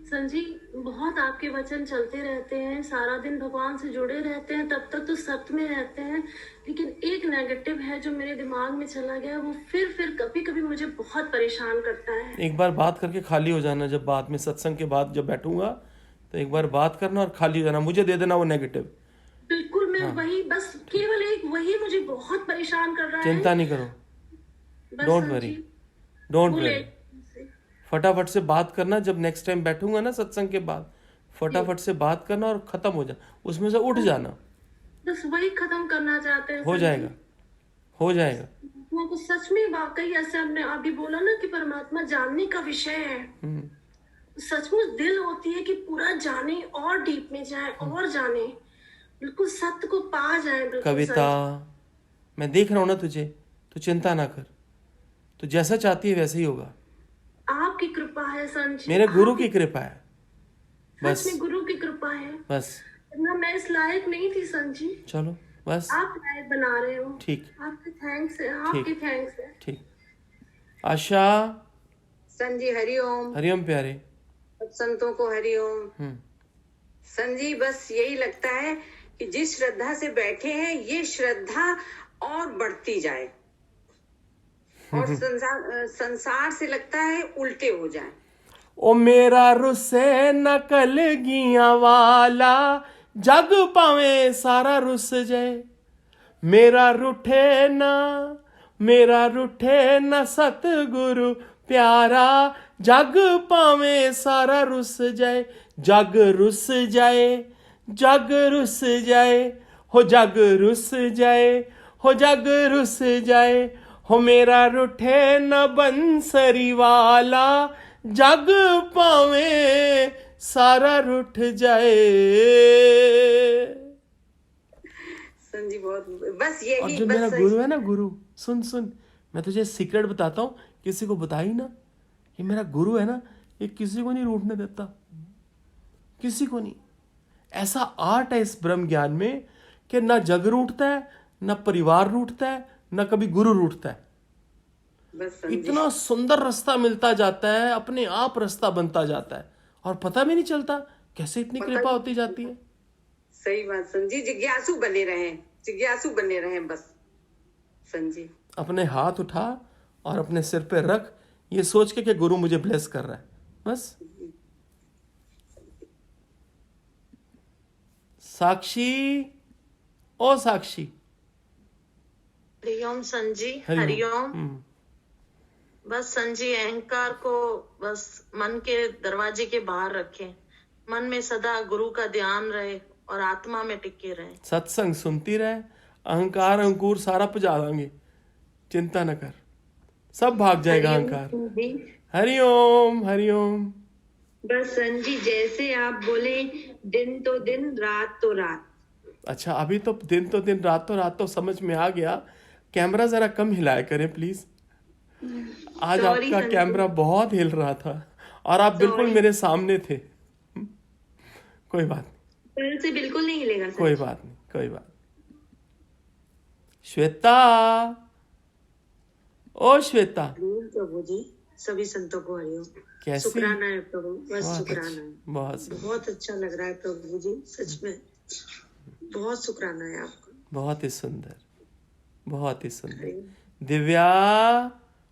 संजी, बहुत आपके वचन चलते रहते हैं, सारा दिन भगवान से जुड़े रहते हैं, तब तक तो सत्य में रहते हैं, लेकिन एक नेगेटिव है जो मेरे दिमाग में चला गया, वो फिर कभी कभी मुझे बहुत परेशान करता है। एक बार बात करके खाली हो जाना, जब बाद में सत्संग के बाद जब बैठूंगा तो एक बार बात करना और खाली हो जाना, मुझे दे देना वो नेगेटिव। बिल्कुल, मैं वही, बस केवल एक वही मुझे बहुत परेशान कर रहा है। चिंता नहीं करो, डोंट वरी, डोंट वरी। फटाफट से बात करना, जब नेक्स्ट टाइम बैठूंगा ना सत्संग के बाद, फटाफट से बात करना और खत्म हो जाना, उसमें से उठ जाना। बस वही खत्म करना चाहते हैं। हो जाएगा, हो जाएगा। वो तो सच में वाकई ऐसे हमने अभी बोला ना कि परमात्मा जानने का विषय है, सचमुच दिल होती है कि पूरा जाने और डीप में जाए और जाने, बिल्कुल सत्य को पा जाए। कविता, मैं देख रहा हूँ ना तुझे, तो चिंता ना कर, तो जैसा चाहती है वैसे ही होगा। आपकी कृपा है संजी, मेरे गुरु की कृपा है, बस में गुरु की कृपा है, बस। ना मैं इस लायक नहीं थी संजी, चलो बस आप लायक बना रहे हो। ठीक, आपके थैंक्स है, आपके थैंक्स है। ठीक। आशा। संजी हरिओम। हरिओम प्यारे। सब संतों को हरिओम। संजी, बस यही लगता है कि जिस श्रद्धा से बैठे हैं, ये श्रद्धा और बढ़ती जाए और संसार से लगता है उल्टे हो जाए। ओ मेरा रुसे नकल गिया वाला, जग पावे सारा रुस जाए, मेरा रूठे ना सतगुरु प्यारा, जग पावे सारा रुस जाए, जग रुस जाए, जग रुस जाए, हो जग रुस जाए, हो जग रुस जाए, हो मेरा रूठे न बंसरी वाला, जग पावे सारा रूठ जाए। संजी बहुत बस और यही जो बस मेरा गुरु है ना, गुरु, सुन सुन, मैं तुझे सीक्रेट बताता हूँ, किसी को बताई ना, ये मेरा गुरु है ना, ये किसी को नहीं रूठने देता, किसी को नहीं। ऐसा आर्ट है इस ब्रह्म ज्ञान में कि ना जग रूठता है, ना परिवार रूठता है, ना कभी गुरु रूठता है। बस संजी इतना सुंदर रास्ता मिलता जाता है, अपने आप रास्ता बनता जाता है, और पता भी नहीं चलता कैसे इतनी कृपा होती जाती है। सही बात संजी, जिज्ञासु बने रहें, जिज्ञासु बने रहें बस संजी। अपने हाथ उठा और अपने सिर पे रख, ये सोच के कि गुरु मुझे ब्लेस कर रहा है, बस। साक्षी, ओ साक्षी। हरिओम संजी, हरिओम। हरिओम। बस संजी, अहंकार को बस मन के दरवाजे के बाहर रखें, मन में सदा गुरु का ध्यान रहे और आत्मा में टिके रहे। सत्संग सुनती रहे, अहंकार अंकुर सारा पुजा देंगे, चिंता न कर, सब भाग जाएगा अहंकार। हरिओम हरिओम। बस संजी, जैसे आप बोले दिन तो दिन रात तो रात। अच्छा, अभी तो दिन तो दिन रात तो समझ में आ गया। कैमरा जरा कम हिलाया करें प्लीज। आज Sorry, आपका संजू। कैमरा बहुत हिल रहा था और आप बिल्कुल मेरे सामने थे। कोई बात नहीं, कल से बिल्कुल नहीं हिलेगा सर। कोई बात नहीं, कोई बात नहीं। श्वेता, ओ श्वेता, प्रभु जी, सभी संतों को हरिओम। कैसी? शुक्राना है प्रभु, बस बहुत शुक्राना अच्छा, है। बहुत बहुत अच्छा लग रहा है प्रभु जी, सच में बहुत शुक्राना है आपका। बहुत ही सुंदर, बहुत ही सुंदर। दिव्या,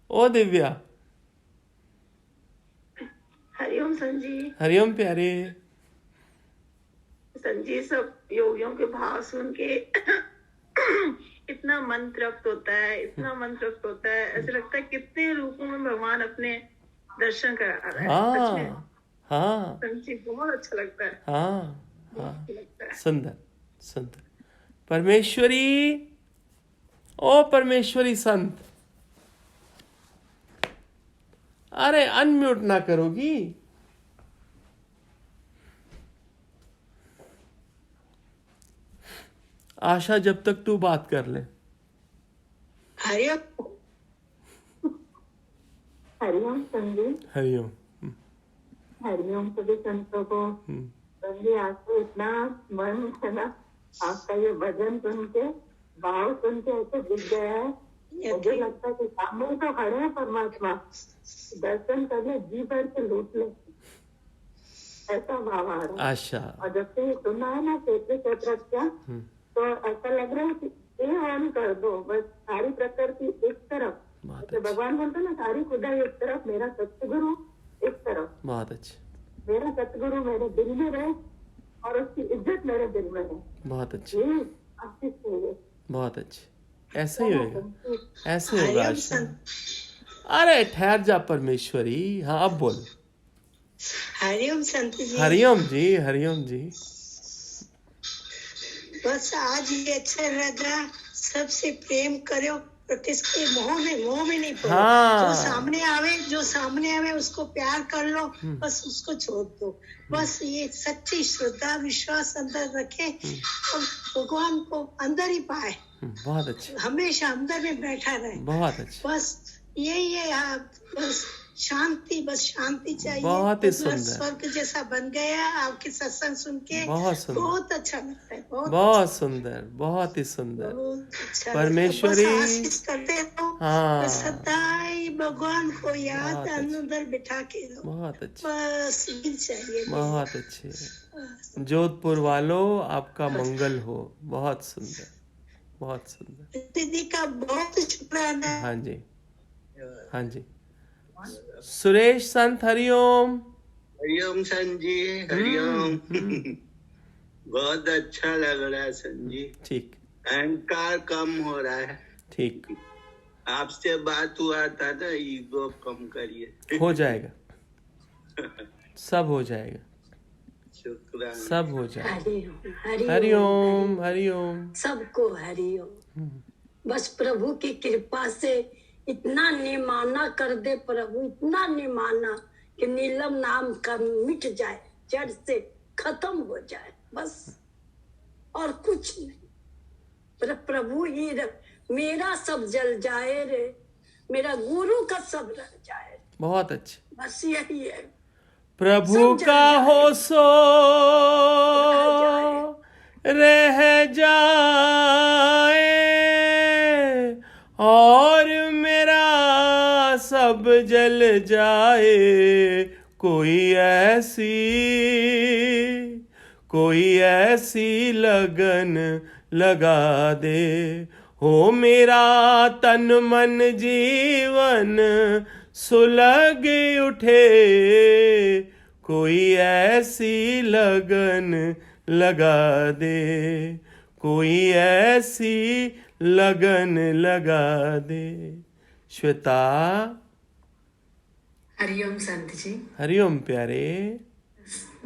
ओ दिव्या। हरिओम संजी। हरिओम प्यारे। संजी, सब योगियों के भाव सुन के इतना मन तृप्त होता है, इतना मन तृप्त होता है, ऐसा लगता है कितने रूपों में भगवान अपने दर्शन करा रहा है। सच में हाँ संजी, बहुत अच्छा लगता है। हाँ बहुत हाँ, अच्छा लगता है। सुंदर सुंदर। परमेश्वरी, ओ परमेश्वरी संत, अरे अनम्यूट ना करोगी? आशा, जब तक तू बात कर ले। हरिओम। हरिओम संजी। हरिओम। हरिओम सभी संतों को। संजी, आज तो इतना मन है ना, आपका ये भजन सुन के, भाव सुन के ऐसे दिख गया है, मुझे लगता है कि सामने तो खड़े हैं परमात्मा, दर्शन कर ले, जी भर के लूट ले, ऐसा भाव आ रहा है। आशा। और जब से ये सुना है ना क्षेत्र क्या, तो ऐसा लग रहा है कि ये ऑन कर दो, बस सारी प्रकृति एक तरफ, तो भगवान बोलते ना, सारी खुदाई एक तरफ, मेरा सतगुरु एक तरफ। बहुत अच्छे। मेरा सतगुरु मेरे दिल में रहे और उसकी इज्जत मेरे दिल में रहे। बहुत अच्छे, ये आपकी चाहिए। बहुत अच्छे, ऐसे ही होगा, ऐसे ही होगा आशा। अरे ठहर जा परमेश्वरी। हाँ, अब बोल। हरिओम संत जी। हरिओम जी, हरिओम जी। बस आज ये अच्छा लगा, सबसे प्रेम करो, और किसके मोह में नहीं पड़ो। हाँ। जो सामने आवे उसको प्यार कर लो, बस उसको छोड़ दो। बस ये सच्ची श्रद्धा विश्वास अंदर रखे और भगवान को अंदर ही पाए, बहुत अच्छे, हमेशा अंदर में बैठा रहे। बहुत अच्छे। बस यही है आप, बस शांति, बस शांति चाहिए। बहुत ही तो सुंदर। स्वर्ग जैसा बन गया आपके सत्संग सुन के। बहुत सुंदर। बहुत अच्छा लगता है, बहुत सुंदर, बहुत ही सुंदर। अच्छा परमेश्वरी। लगता है। बस आशीष करते रहो, हाँ। बस सदा ही भगवान को याद बहुत अंदर बिठा के रहो। बहुत अच्छे, बस यही चाहिए। बहुत अच्छे। जोधपुर वालों, आपका मंगल हो। बहुत सुंदर, बहुत सुंदर। दीदी का बहुत शुक्राना। हाँ जी, हाँ जी। सुरेश संत, हरिओम। हरिओम संजी, हरिओम। बहुत अच्छा लग रहा है संजी। ठीक। अहंकार कम हो रहा है। ठीक। आपसे बात हुआ था ना, ईगो कम करिए। हो जाएगा, सब हो जाएगा, शुक्राना। सब हो जाएगा। हरिओम हरिओम हरिओम। सबको हरिओम। बस प्रभु की कृपा से इतना निमाना कर दे प्रभु, इतना निमाना कि नीलम नाम का मिट जाए, जड़ से खत्म हो जाए बस, और कुछ नहीं। प्रभु ही मेरा सब जल जाए रे, मेरा गुरु का सब रह जाए। बहुत अच्छे, बस यही है। प्रभु का हो सो रह जाए, और मेरा सब जल जाए। कोई ऐसी लगन लगा दे, हो मेरा तन मन जीवन सुलग उठे। कोई ऐसी लगन लगा दे, कोई ऐसी लगन लगा दे। श्वेता। हरिओम संत जी। हरिओम प्यारे।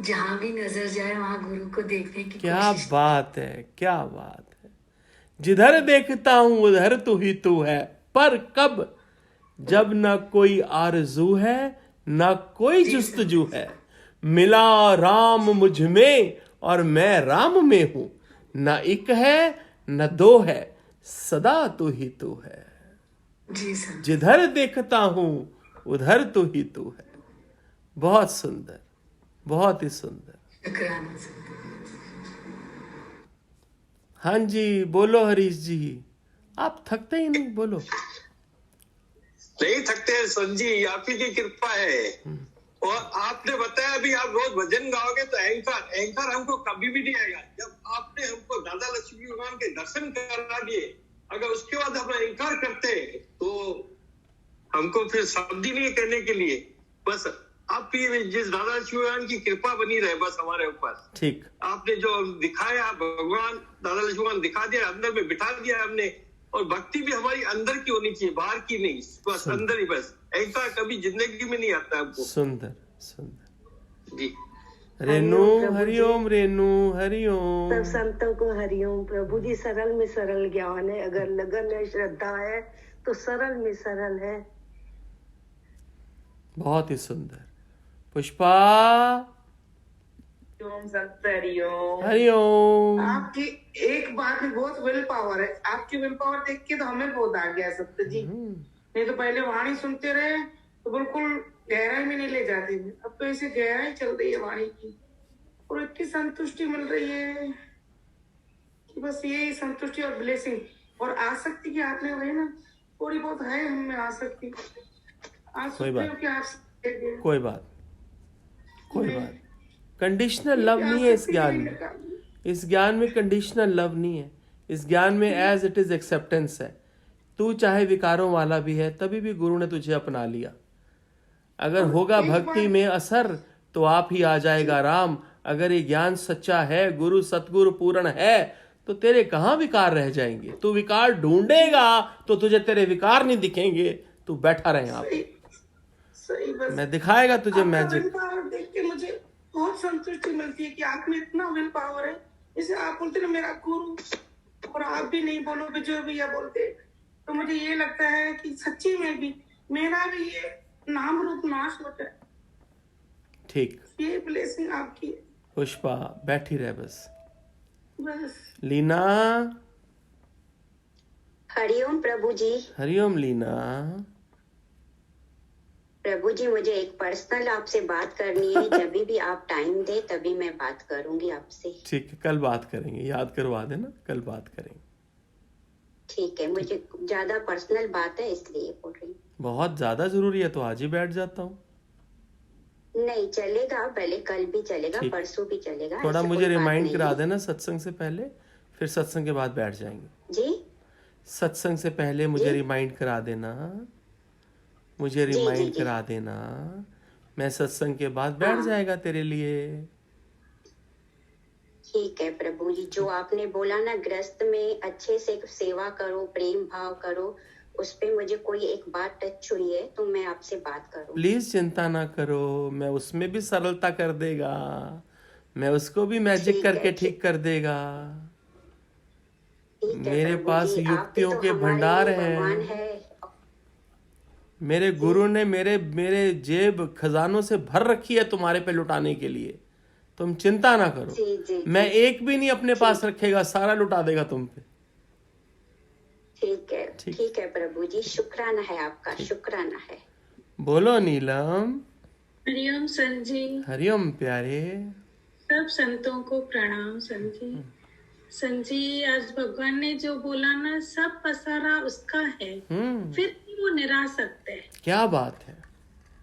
जहाँ भी नजर जाए वहाँ गुरु को देखने की क्या कोशिश। बात है, क्या बात है। जिधर देखता हूं उधर तू ही तू है, पर कब, जब न कोई आरज़ू है न कोई जुस्तजू है। मिला राम मुझ में और मैं राम में हूं, न एक है न दो है, सदा तू ही तू है। जी सर। जिधर देखता हूं उधर तू ही तू है। बहुत सुंदर, बहुत ही सुंदर। शुक्राना सर। हाँ जी, बोलो हरीश जी, आप थकते ही नहीं, बोलो। नहीं थकते हैं संजी, आप ही की कृपा है। और आपने बताया अभी आप रोज भजन गाओगे तो अहंकार हमको कभी भी नहीं आएगा। जब आपने हमको दादा लक्ष्मी भगवान के दर्शन करा दिए, अगर उसके बाद हम अहंकार करते तो हमको फिर शब्द ही नहीं करने के लिए। बस आपकी जिस दादा लक्ष्मी भगवान की कृपा बनी रहे बस हमारे ऊपर। ठीक। आपने जो दिखाया भगवान, दादा लक्ष्मी भगवान दिखा दिया, अंदर में बिठा दिया हमने। और भक्ति भी हमारी अंदर की होनी चाहिए, बाहर की नहीं, बस अंदर ही। बस ऐसा कभी जिंदगी में नहीं आता हमको। सुंदर सुंदर जी। रेनू हरिओम, रेनू हरिओम। सब संतों को हरिओम। प्रभु जी सरल में सरल ज्ञान है, अगर लगन है, श्रद्धा है तो सरल में सरल है। बहुत ही सुंदर। पुष्पा। ओम संत हरिओम। हरिओम। आपकी एक बात में बहुत विल पावर है, आपकी विल पावर देख के तो हमें बहुत आ गया सत्य जी। नहीं तो पहले वाणी सुनते रहे तो बिल्कुल गहराई में नहीं ले जाते थे, अब तो ऐसे गहराई चल रही है वाणी की, और इतनी संतुष्टि मिल रही है कि बस ये संतुष्टि और ब्लेसिंग और आसक्ति की आपने वही ना थोड़ी बहुत है हमें आसक्ति। कोई बात, कोई बात, कोई बात। कंडीशनल लव नहीं है इस ज्ञान में। इस ज्ञान में कंडीशनल लव नहीं है। इस ज्ञान में एज इट इज एक्सेप्टेंस है। तू चाहे विकारों वाला भी है तभी भी गुरु ने तुझे अपना लिया। अगर होगा भक्ति में असर तो आप ही आ जाएगा राम। अगर ये ज्ञान सच्चा है, गुरु सतगुरु पूर्ण है, तो तेरे कहाँ विकार रह जाएंगे। तू विकार ढूंढेगा तो तुझे तेरे विकार नहीं दिखेंगे। तू बैठा रहे आप, मैं दिखाएगा तुझे मैजिक। देख के मुझे बहुत संतुष्टि मिलती है कि आप में इतना विल पावर है। जैसे आप बोलते ना मेरा गुरु, और आप भी नहीं बोलोगे जो भैया बोलते, तो मुझे ये लगता है कि सच्ची में भी मेरा भी ये नाम रूप नाश होता है। ठीक, ये ब्लेसिंग आपकी है। पुष्पा बैठी रहे बस। लीना। हरिओम प्रभु जी। हरिओम लीना। प्रभु जी मुझे एक पर्सनल आपसे बात करनी है। जब भी आप टाइम दे तभी मैं बात करूंगी आपसे। ठीक है, कल बात करेंगे, याद करवा देना, कल बात करेंगे। ठीक है, मुझे ज्यादा पर्सनल बात है इसलिए बोल रही हूँ। बहुत ज्यादा जरूरी है तो आज ही बैठ जाता हूँ। नहीं चलेगा, पहले कल भी चलेगा, परसों भी चलेगा। थोड़ा मुझे रिमाइंड करा देना सत्संग से पहले, फिर सत्संग के बाद बैठ जाएंगे। जी, सत्संग से पहले मुझे रिमाइंड करा देना, मुझे रिमाइंड करा देना। मैं सत्संग के बाद बैठ जाएगा तेरे लिए। ठीक है प्रभु जी, जो आपने बोला ना गृहस्थ में अच्छे से सेवा करो, प्रेम भाव करो, उस पे मुझे कोई एक बात टच हुई है तो मैं आपसे बात करूं। प्लीज चिंता ना करो, मैं उसमें भी सरलता कर देगा, मैं उसको भी मैजिक करके ठीक कर देगा। मेरे पास युक्तियों के भंडार हैं। मेरे गुरु ने मेरे जेब खजानों से भर रखी है तुम्हारे पे लुटाने के लिए। तुम चिंता ना करो। जी जी मैं एक भी नहीं अपने पास रखेगा, सारा लुटा देगा तुम पे। ठीक है प्रभु जी, शुक्राना है आपका, शुक्राना है। बोलो नीलम। हरिओम संजी। हरिओम प्यारे। सब संतों को प्रणाम संजी। संजी आज भगवान ने जो बोला ना, सब पसारा उसका है, फिर भी वो निरासक्त है। क्या बात है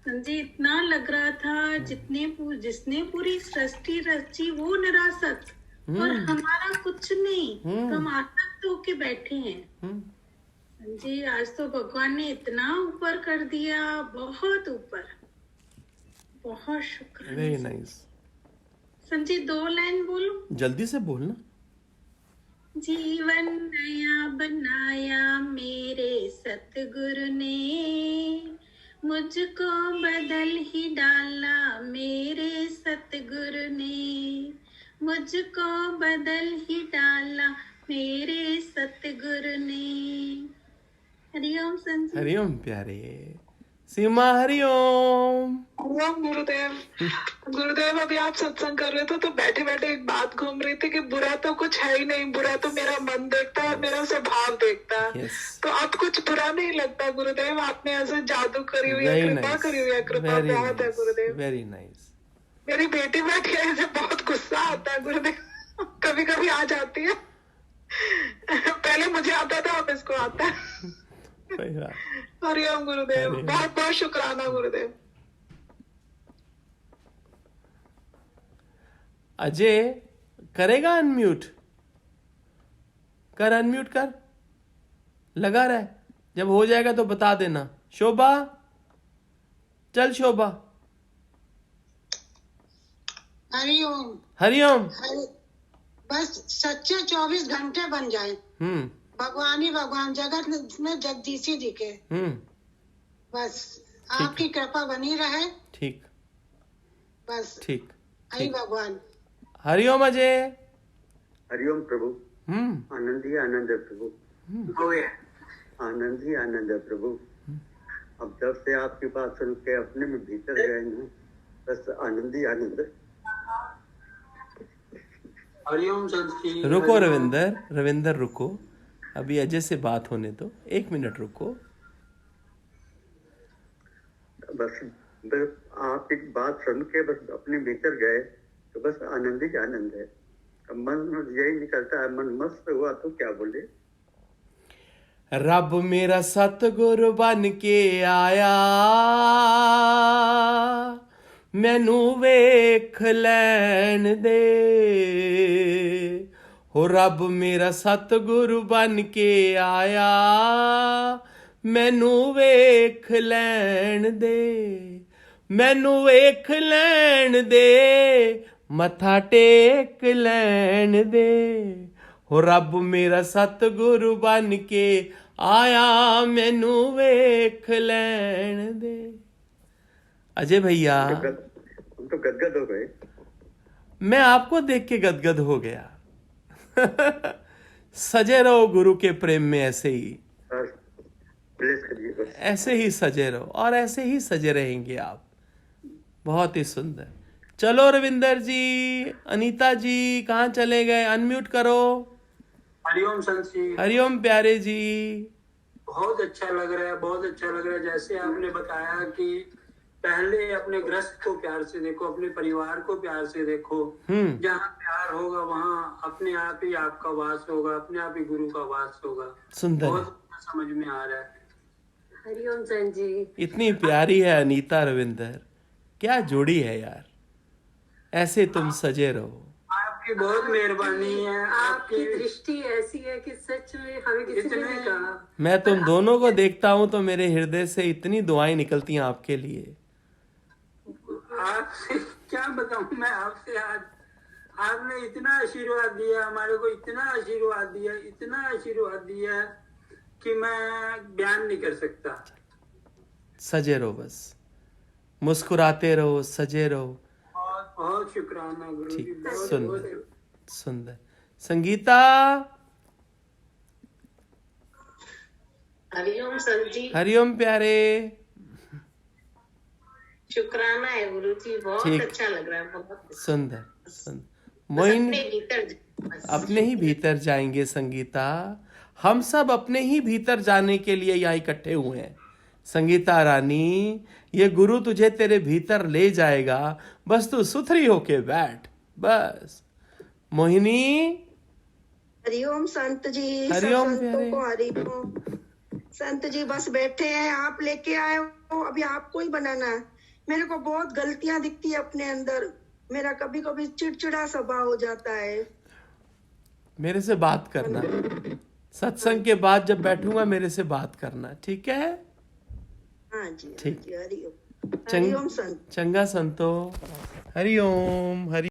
संजी, इतना लग रहा था जिसने पूरी सृष्टि रची वो निरासक्त, और हमारा कुछ नहीं, हम आसक्त होके बैठे हैं। जी आज तो भगवान ने इतना ऊपर कर दिया, बहुत ऊपर, बहुत शुक्र। Very nice. संजी 2 लाइन बोलो, जल्दी से बोलना। जीवन नया बनाया मेरे सतगुरु ने, मुझको बदल ही डाला मेरे सतगुरु ने, मुझको बदल ही डाला मेरे सतगुरु ने। हरिओम संजी। हरिओम प्यारे। सीमा हरिओम। हरिओम गुरुदेव। गुरुदेव अभी आप सत्संग कर रहे थे तो बैठे बैठे एक बात घूम रही थी कि बुरा तो कुछ है ही नहीं, बुरा तो मेरा मन देखता है, मेरा स्वभाव देखता है। तो अब कुछ बुरा नहीं लगता गुरुदेव, आपने ऐसे जादू करी हुई है, कृपा करी हुई है, कृपा बहुत है गुरुदेव। Very nice. मेरी बेटी बैठी है, ऐसे बहुत गुस्सा आता है गुरुदेव, कभी कभी आ जाती है। पहले मुझे आता था, अब इसको आता है। हरिओम गुरुदेव, बहुत बहुत शुक्राना गुरुदेव। अजय करेगा अनम्यूट? कर अनम्यूट कर, लगा रहे, जब हो जाएगा तो बता देना। शोभा, चल शोभा। हरिओम। हरिओम। बस सच्चे 24 घंटे बन जाए, भगवान ही भगवान, जगत में जगदीशी दिखे, बस आपकी कृपा बनी रहे। ठीक, बस ठीक, आई भगवान। हरिओम अजय। हरिओम प्रभु। आनंद ही आनंद है प्रभु, आनंद ही आनंद है प्रभु। अब जब से आपकी बात सुन के अपने में भीतर गए ना, बस आनंद ही आनंद है। हरिओम संत। रुको रविंदर रुको, अभी अजय से बात होने दो, 1 मिनट रुको। बस आप एक बात सुन के बस अपने भीतर गए तो बस आनंद ही आनंद है। अब मन यही निकलता है, मन मस्त हुआ तो क्या बोले। रब मेरा सतगुरु बन के आया, मैनू वेख लैन दे। हो रब मेरा सतगुरु बन के आया, मैनू वेख लैन दे, मैनू वेख लैन दे, मथा टेक लैन दे। हो रब मेरा सतगुरु बन के आया, मैनू वेख लैन दे। अजय भैया, हम तो गदगद हो गए। मैं आपको देख के गदगद हो गया। सजे रहो गुरु के प्रेम में, ऐसे ही ऐसे ही सजे रहो, और ऐसे ही सजे रहेंगे आप। बहुत ही सुंदर। चलो रविंदर जी, अनीता जी कहाँ चले गए? अनम्यूट करो। हरिओम संत जी। हरिओम प्यारे जी। बहुत अच्छा लग रहा है, बहुत अच्छा लग रहा है। जैसे आपने बताया कि पहले अपने ग्रस्त को प्यार से देखो, अपने परिवार को प्यार से देखो। जहाँ प्यार होगा वहाँ अपने आप ही आपका वास होगा, अपने आप ही गुरु का वास होगा। सुंदर, बहुत समझ में आ रहा है। हरिओम संत जी। इतनी प्यारी है अनीता रविंदर, क्या जोड़ी है यार। ऐसे तुम सजे रहो। आपकी बहुत मेहरबानी है, आपकी दृष्टि ऐसी है कि सच में हमें किसी ने नहीं कहा। मैं तुम दोनों को देखता हूँ तो मेरे हृदय से इतनी दुआएं निकलती हैं आपके लिए। आपसे क्या बताऊं मैं आपसे। आज आपने इतना आशीर्वाद दिया हमारे को, इतना आशीर्वाद दिया, इतना आशीर्वाद दिया कि मैं बयान नहीं कर सकता। सजे रहो, बस मुस्कुराते रहो, सजे रहो। बहुत बहुत शुक्राना गुरु जी। सुंदर सुंदर। संगीता। हरिओम संत जी। हरिओम प्यारे। शुक्राना है गुरु जी, बहुत अच्छा लग रहा है, बहुत सुंदर। अपने भीतर अपने ही भीतर जाएंगे संगीता। हम सब अपने ही भीतर जाने के लिए यहाँ इकट्ठे हुए हैं संगीता रानी। ये गुरु तुझे तेरे भीतर ले जाएगा, बस तू सुथरी होके बैठ बस। मोहिनी। हरिओम संत जी। हरिओम संतों को हरिओम। संत जी बस बैठे हैं, आप लेके आए हो, अभी आपको ही बनाना है। मेरे को बहुत गलतियां दिखती है अपने अंदर, मेरा कभी कभी चिड़चिड़ा स्वभाव हो जाता है। मेरे से बात करना, सत्संग के बाद जब बैठूंगा मेरे से बात करना, ठीक है? हाँ जी, ठीक। हरिओम। हरिओम संत। चंगा संतो। हरिओम। हरि